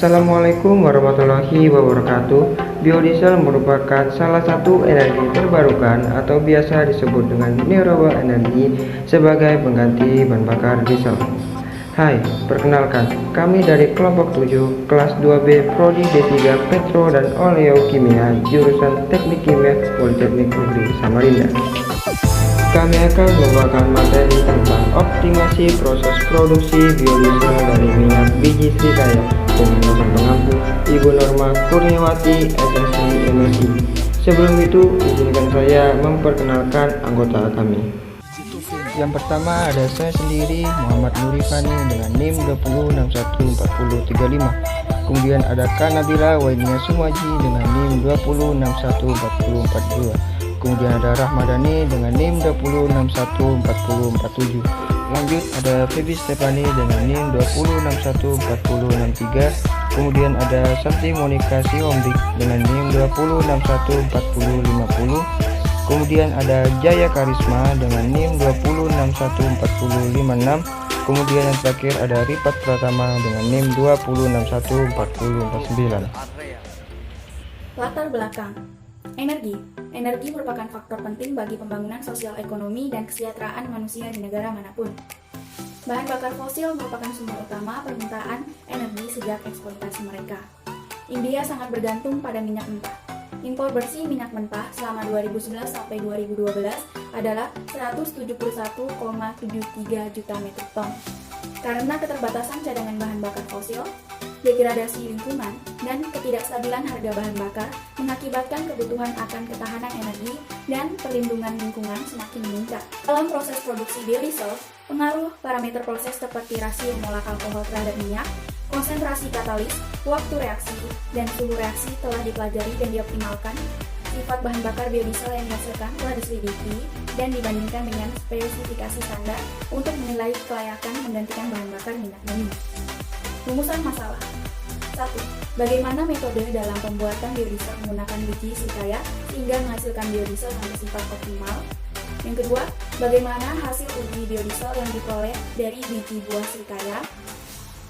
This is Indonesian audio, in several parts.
Assalamualaikum warahmatullahi wabarakatuh. Biodiesel merupakan salah satu energi terbarukan atau biasa disebut dengan renewable energy sebagai pengganti bahan bakar diesel. Hai, perkenalkan, kami dari kelompok 7 kelas 2B Prodi D3 Petro dan Oleokimia jurusan Teknik Kimia Politeknik Negeri Samarinda. Kami akan membawakan materi tentang optimasi proses produksi biodiesel dari minyak biji srikaya dengan dosen pengampu Ibu Norma Kurniawati SSI MSI. Sebelum itu, izinkan saya memperkenalkan anggota kami. Yang pertama ada saya sendiri, Muhammad Nurifani dengan NIM 20614035. Kemudian ada Kak Nabila Wainia Sumaji dengan NIM 20614042. Kemudian ada Rahmadani dengan NIM 20614047. Lanjut ada Feby Stefani dengan NIM 20614063. Kemudian ada Sakti Monika Sihombik dengan NIM 20614050. Kemudian ada Jaya Karisma dengan NIM 20614056. Kemudian yang terakhir ada Ripat Pratama dengan NIM 20614049. Latar belakang Energi merupakan faktor penting bagi pembangunan sosial ekonomi dan kesejahteraan manusia di negara manapun. Bahan bakar fosil merupakan sumber utama permintaan energi sejak eksploitasi mereka. India sangat bergantung pada minyak mentah. Impor bersih minyak mentah selama 2011 sampai 2012 adalah 171,73 juta metrik ton. Karena keterbatasan cadangan bahan bakar fosil, degradasi lingkungan, dan ketidakstabilan harga bahan bakar mengakibatkan kebutuhan akan ketahanan energi dan perlindungan lingkungan semakin meningkat. Dalam proses produksi biodiesel, pengaruh parameter proses seperti rasio molek alkohol terhadap minyak, konsentrasi katalis, waktu reaksi, dan suhu reaksi telah dipelajari dan dioptimalkan. Sifat bahan bakar biodiesel yang dihasilkan telah diselidiki dan dibandingkan dengan spesifikasi standar untuk menilai kelayakan menggantikan bahan bakar minyak bumi. Rumusan masalah. 1. Bagaimana metode dalam pembuatan biodiesel menggunakan biji srikaya sehingga menghasilkan biodiesel yang bersifat optimal? Yang kedua, bagaimana hasil uji biodiesel yang diperoleh dari biji buah srikaya?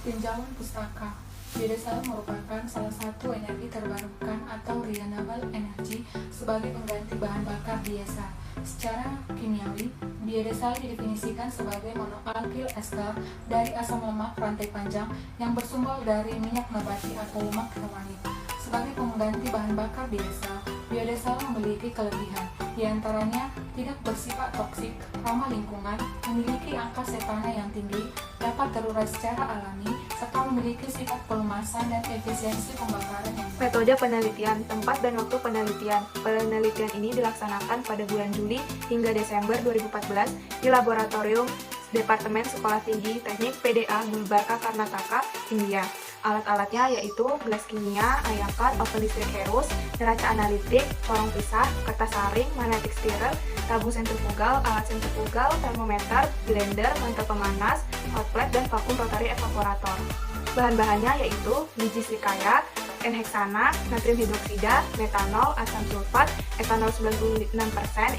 Pinjaman pustaka. Biodiesel merupakan salah satu energi terbarukan atau renewable energy sebagai pengganti bahan bakar biasa. Secara kimiawi, biodiesel didefinisikan sebagai monoalkyl ester dari asam lemak rantai panjang yang bersumber dari minyak nabati atau lemak hewani. Sebagai pengganti bahan bakar biodiesel memiliki kelebihan, diantaranya tidak bersifat toksik, ramah lingkungan, memiliki angka setana yang tinggi, dapat terurai secara alami, serta memiliki sifat pelumasan dan efisiensi pembakaran yang baik. Metode penelitian, tempat dan waktu penelitian. Penelitian ini dilaksanakan pada bulan Juli hingga Desember 2014 di Laboratorium Departemen Sekolah Tinggi Teknik PDA Gulbarga Karnataka, India. Alat-alatnya yaitu gelas kimia, ayangkat, oven listrik Herus, neraca analitik, corong pisah, kertas saring, magnetic stirrer, tabung sentrifugal, alat sentrifugal, termometer, blender, mantel pemanas, hot plate, dan vakum rotary evaporator. Bahan-bahannya yaitu biji srikaya, N-heksana, natrium hidroksida, metanol, asam sulfat, etanol 96%,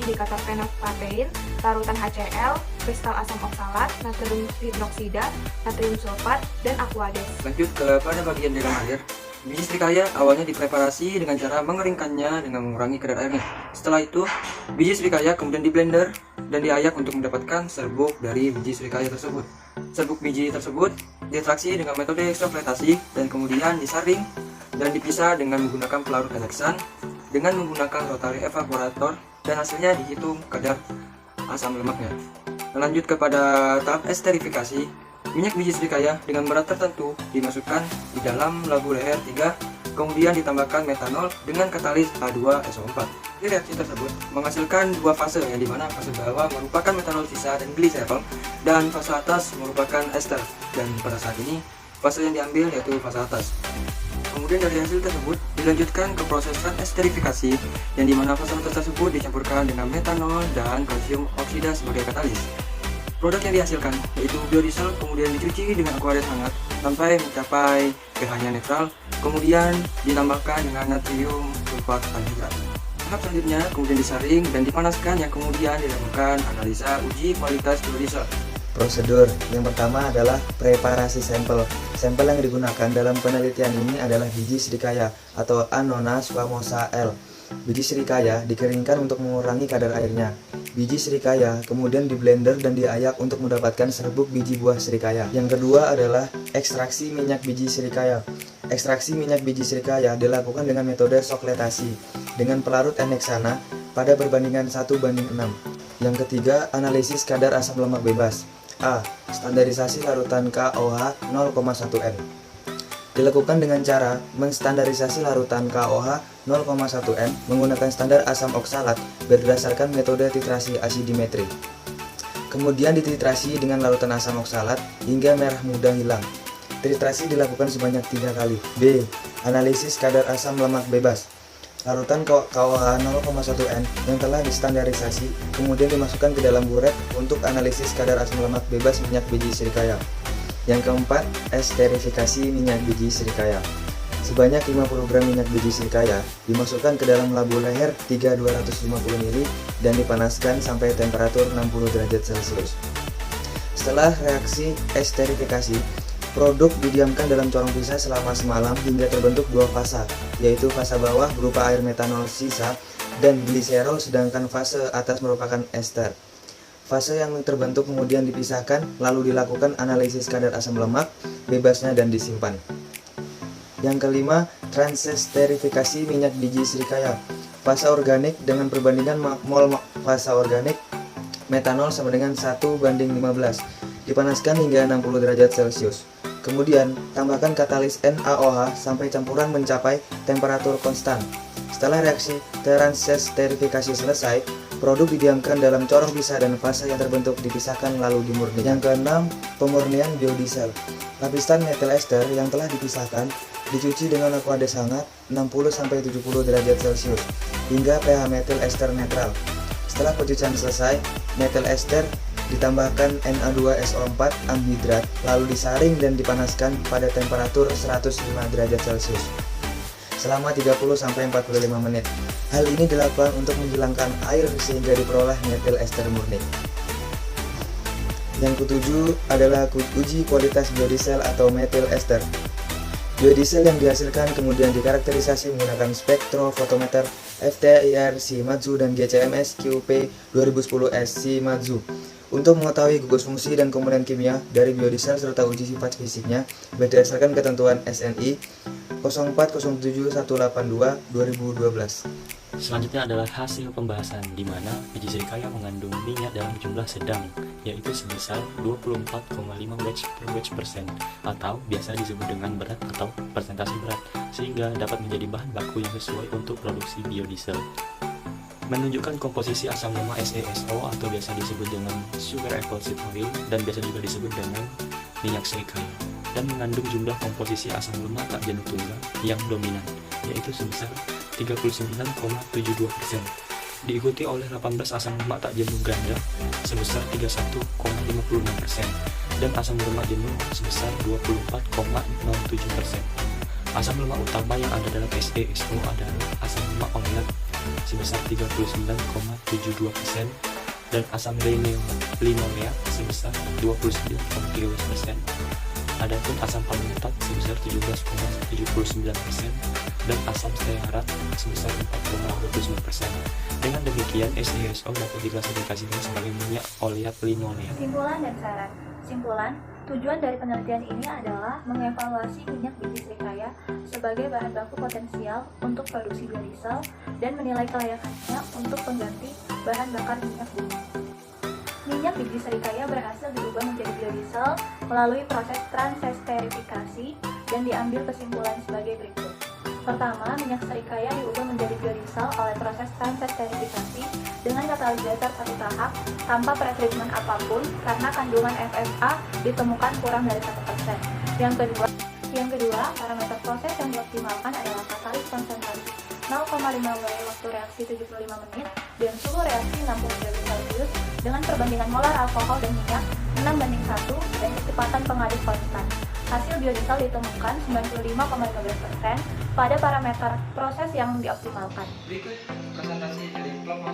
indikator fenopatein, larutan HCl, kristal asam oksalat, natrium hidroksida, natrium sulfat, dan aquades. Lanjut pada bagian dalam air. Biji srikaya awalnya dipreparasi dengan cara mengeringkannya dengan mengurangi kadar airnya. Setelah itu, biji srikaya kemudian diblender dan diayak untuk mendapatkan serbuk dari biji srikaya tersebut. Serbuk biji tersebut diekstraksi dengan metode ekstrofiltrasi dan kemudian disaring dan dipisah dengan menggunakan pelarut eleksan dengan menggunakan rotary evaporator, dan hasilnya dihitung kadar asam lemaknya. Lanjut kepada tahap esterifikasi. Minyak biji srikaya dengan berat tertentu dimasukkan di dalam labu leher 3, kemudian ditambahkan metanol dengan katalis H2SO4. Reaksi tersebut menghasilkan dua fase, yang dimana fase bawah merupakan metanol sisa dan gliserol, dan fase atas merupakan ester. Dan pada saat ini fase yang diambil yaitu fase atas. Kemudian dari hasil tersebut dilanjutkan ke proses esterifikasi, yang dimana fase tersebut dicampurkan dengan metanol dan kalsium oksida sebagai katalis. Produk yang dihasilkan yaitu biodiesel kemudian dicuci dengan aquarius hangat sampai mencapai pH-nya netral, kemudian ditambahkan dengan natrium sulfat anhidrat. Tahap selanjutnya kemudian disaring dan dipanaskan, yang kemudian dilakukan analisa uji kualitas biodiesel. Prosedur yang pertama adalah preparasi sampel. Sampel yang digunakan dalam penelitian ini adalah biji serikaya atau Annona squamosa L. Biji serikaya dikeringkan untuk mengurangi kadar airnya. Biji serikaya kemudian diblender dan diayak untuk mendapatkan serbuk biji buah serikaya. Yang kedua adalah ekstraksi minyak biji serikaya. Ekstraksi minyak biji serikaya dilakukan dengan metode sokletasi dengan pelarut NX-sana pada perbandingan 1:6. Yang ketiga, analisis kadar asam lemak bebas. A. Standarisasi larutan KOH 0,1 N. Dilakukan dengan cara menstandarisasi larutan KOH 0,1 N menggunakan standar asam oksalat berdasarkan metode titrasi asidimetri. Kemudian dititrasi dengan larutan asam oksalat hingga merah muda hilang. Titrasi dilakukan sebanyak 3 kali. B. Analisis kadar asam lemak bebas. Larutan KOH 0,1 N yang telah distandarisasi kemudian dimasukkan ke dalam buret untuk analisis kadar asam lemak bebas minyak biji serikaya. Yang keempat, esterifikasi minyak biji serikaya. Sebanyak 50 gram minyak biji serikaya dimasukkan ke dalam labu leher 3250 ml dan dipanaskan sampai temperatur 60 derajat Celcius. Setelah reaksi esterifikasi, produk didiamkan dalam corong pisah selama semalam hingga terbentuk 2 fasa, yaitu fase bawah berupa air metanol sisa dan gliserol, sedangkan fase atas merupakan ester. Fase yang terbentuk kemudian dipisahkan, lalu dilakukan analisis kadar asam lemak bebasnya dan disimpan. Yang kelima, transesterifikasi minyak biji serikaya. Fase organik dengan perbandingan mol fase organik metanol sama dengan 1:15. Dipanaskan hingga 60 derajat Celcius. Kemudian, tambahkan katalis NaOH sampai campuran mencapai temperatur konstan. Setelah reaksi transesterifikasi selesai, produk didiamkan dalam corong pisah dan fase yang terbentuk dipisahkan lalu dimurnikan. Yang keenam, pemurnian biodiesel. Lapisan metil ester yang telah dipisahkan dicuci dengan aqueous hangat 60-70 derajat Celcius hingga pH metil ester netral. Setelah pencucian selesai, metil ester ditambahkan Na2SO4 anhidrat lalu disaring dan dipanaskan pada temperatur 105 derajat Celcius selama 30-45 menit. Hal ini dilakukan untuk menghilangkan air sehingga diperoleh metil ester murni. Yang ketujuh adalah uji kualitas biodiesel atau metil ester. Biodiesel yang dihasilkan kemudian dikarakterisasi menggunakan spektrofotometer FTIR Shimadzu dan GCMS QP 2010S Shimadzu untuk mengetahui gugus fungsi dan komponen kimia dari biodiesel serta uji sifat fisiknya berdasarkan ketentuan SNI 0407-182-2012. Selanjutnya adalah hasil pembahasan di mana biji serikaya mengandung minyak dalam jumlah sedang, yaitu sebesar 24,5 batch/persen atau biasa disebut dengan berat atau persentase berat, sehingga dapat menjadi bahan baku yang sesuai untuk produksi biodiesel. Menunjukkan komposisi asam lemak SeSO atau biasa disebut dengan sugar apple seed oil dan biasa juga disebut dengan minyak serikaya, dan mengandung jumlah komposisi asam lemak tak jenuh tunggal yang dominan, yaitu sebesar 39,72%, diikuti oleh 18 asam lemak tak jenuh ganda sebesar 31,56% dan asam lemak jenuh sebesar 24,07%. Asam lemak utama yang ada dalam SeSO adalah asam lemak oleat sebesar 39,72% dan asam linoleat sebesar 29,13%. Adapun asam palmitat sebesar 17,79% dan asam stearat sebesar 4,29%. Dengan demikian, SeSO dapat diklasifikasikan sebagai minyak oleat linoleat. Simpulan dan saran. Simpulan, tujuan dari penelitian ini adalah mengevaluasi minyak biji serikaya sebagai bahan baku potensial untuk produksi biodiesel dan menilai kelayakannya untuk pengganti bahan bakar minyak bumi. Minyak biji serikaya berhasil diubah menjadi biodiesel melalui proses transesterifikasi dan diambil kesimpulan sebagai berikut. Pertama, minyak serikaya diubah menjadi biodiesel oleh proses transesterifikasi dengan katalisator satu tahap tanpa pretreatment apapun karena kandungan FFA ditemukan kurang dari 1%. Yang kedua, parameter proses yang dioptimalkan adalah katalis konsentrasi 0,5 W waktu reaksi 75 menit dan suhu reaksi 60 derajat Celcius dengan perbandingan molar alkohol dan minyak 6:1 dan kecepatan pengaduk konstan. Hasil biodiesel ditemukan 95,15% pada parameter proses yang dioptimalkan. Berikut presentasi dari kelompok